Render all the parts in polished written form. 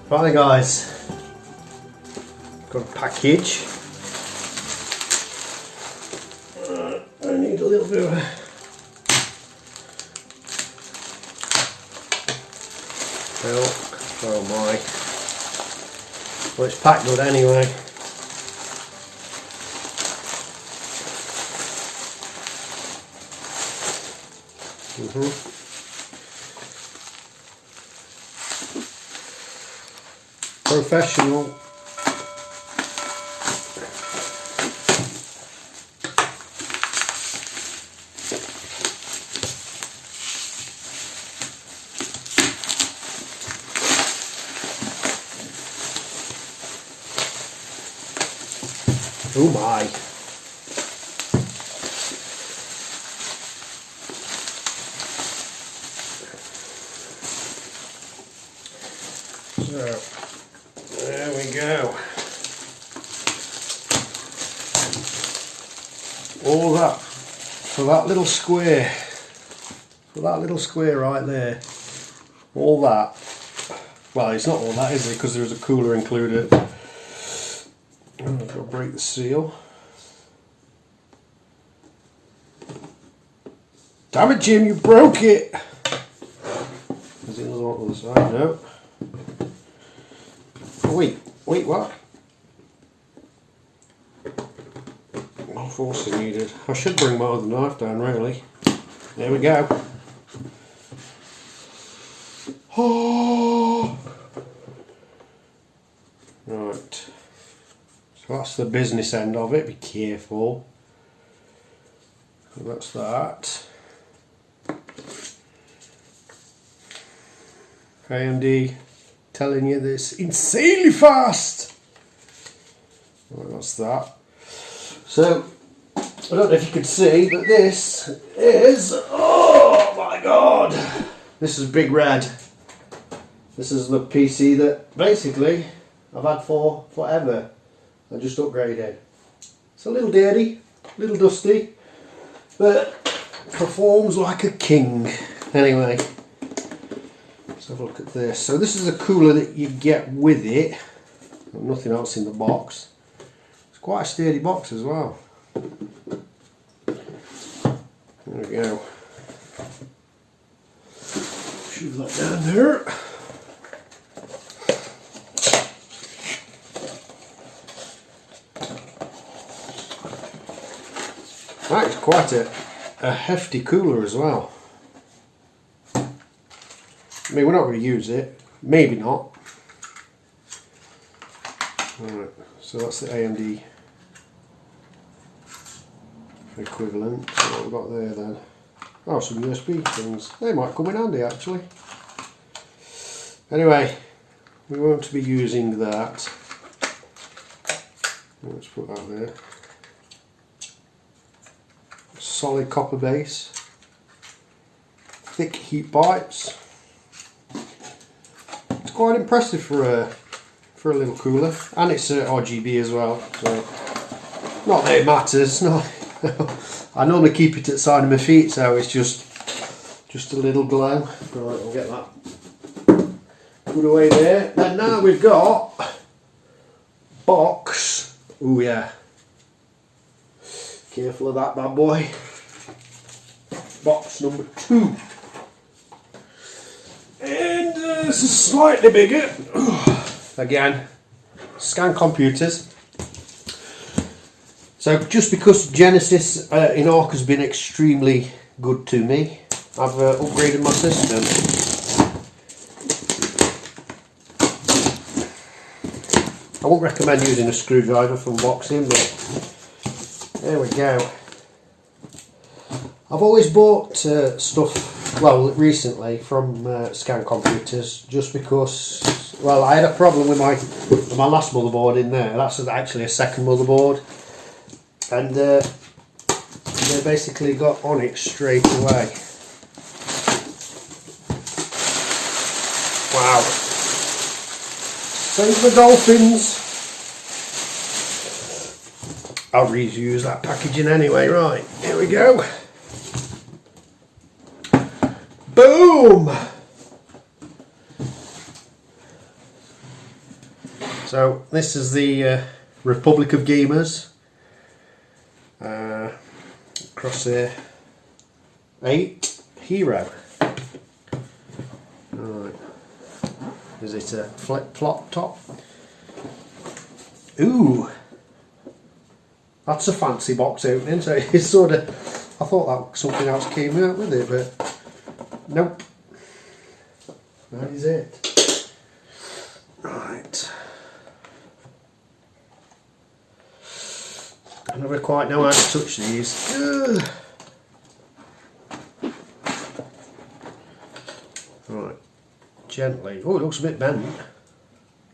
Right guys, got a package. I need a little bit of milk. Oh my. Well, it's packed good anyway. Professional. Oh my. So, there we go. All that for that little square. For that little square right there. All that. Well, it's not all that, is it? Because there's a cooler included. Oh, I've got to break the seal. Damn it, Jim, you broke it! Is it another one on the side? No. Oh, wait, what? No forcing needed. I should bring my other knife down, really. There we go. Oh! Right. So that's the business end of it. Be careful. So that's that. AMD telling you this insanely fast. Right, that's that. So I don't know if you can see, but this is, oh my god, this is Big Red. This is the PC that basically I've had for forever. I just upgraded. It's a little dirty, a little dusty, but performs like a king. Anyway, let's have a look at this. So this is a cooler that you get with it. Nothing else in the box. It's quite a sturdy box as well. There we go. Shove that down there. That's quite a hefty cooler as well. I mean, we're not going to use it. Maybe not. Alright, so that's the AMD equivalent. So what we've got there then? Oh, some USB things. They might come in handy actually. Anyway, we won't be using that. Let's put that there. Solid copper base, thick heat pipes. It's quite impressive for a little cooler, and it's RGB as well. So not that it matters. No, I normally keep it at the side of my feet, so it's just a little glow. Right, I'll get that put away there. And now we've got box. Oh yeah. Careful of that bad boy. Box number 2. And this is slightly bigger. Again, scan computers. So just because Genesis in Arc has been extremely good to me, I've upgraded my system. I won't recommend using a screwdriver for unboxing, but there we go. I've always bought stuff, well recently, from scan computers just because, well, I had a problem with my last motherboard in there. That's actually a second motherboard, and they basically got on it straight away. Wow. Save the dolphins. I'll reuse that packaging anyway. Right, here we go. Boom! So this is the Republic of Gamers Crosshair 8 Hero. Right. Is it a flip-flop top? Ooh! That's a fancy box opening, so it's sort of... I thought that something else came out with it, but nope. That is it. Right. I never quite know how to touch these. Ugh. Right. Gently. Oh, it looks a bit bent.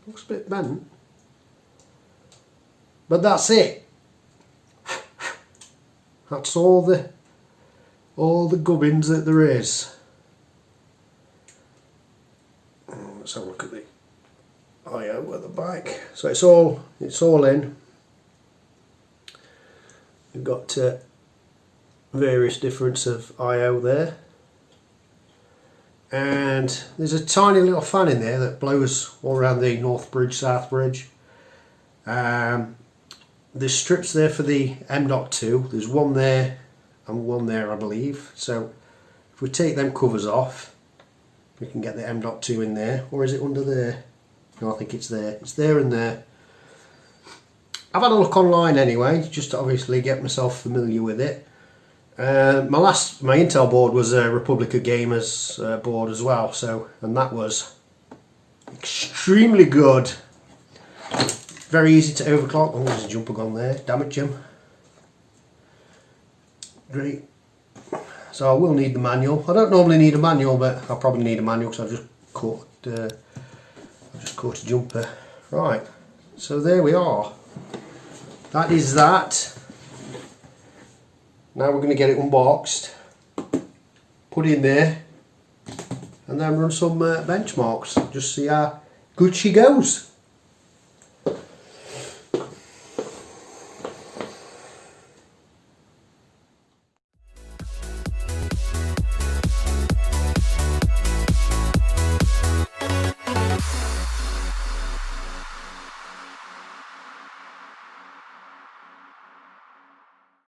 Looks a bit bent. But that's it. That's all the gubbins that there is. Let's have a look at the I/O at the back. So it's all in. We've got various difference of I/O there, and there's a tiny little fan in there that blows all around the north bridge, south bridge. There's strips there for the M.2. There's one there and one there, I believe. So if we take them covers off, we can get the M.2 in there. Or is it under there? No, I think it's there. It's there and there. I've had a look online anyway, just to obviously get myself familiar with it. My Intel board was a Republic of Gamers board as well, and that was extremely good. Very easy to overclock. Oh, there's a jumper gone there. Damage him. Great. So I will need the manual. I don't normally need a manual, but I'll probably need a manual because I've just caught a jumper. Right. So there we are. That is that. Now we're going to get it unboxed, put it in there, and then run some benchmarks. Just see how good she goes.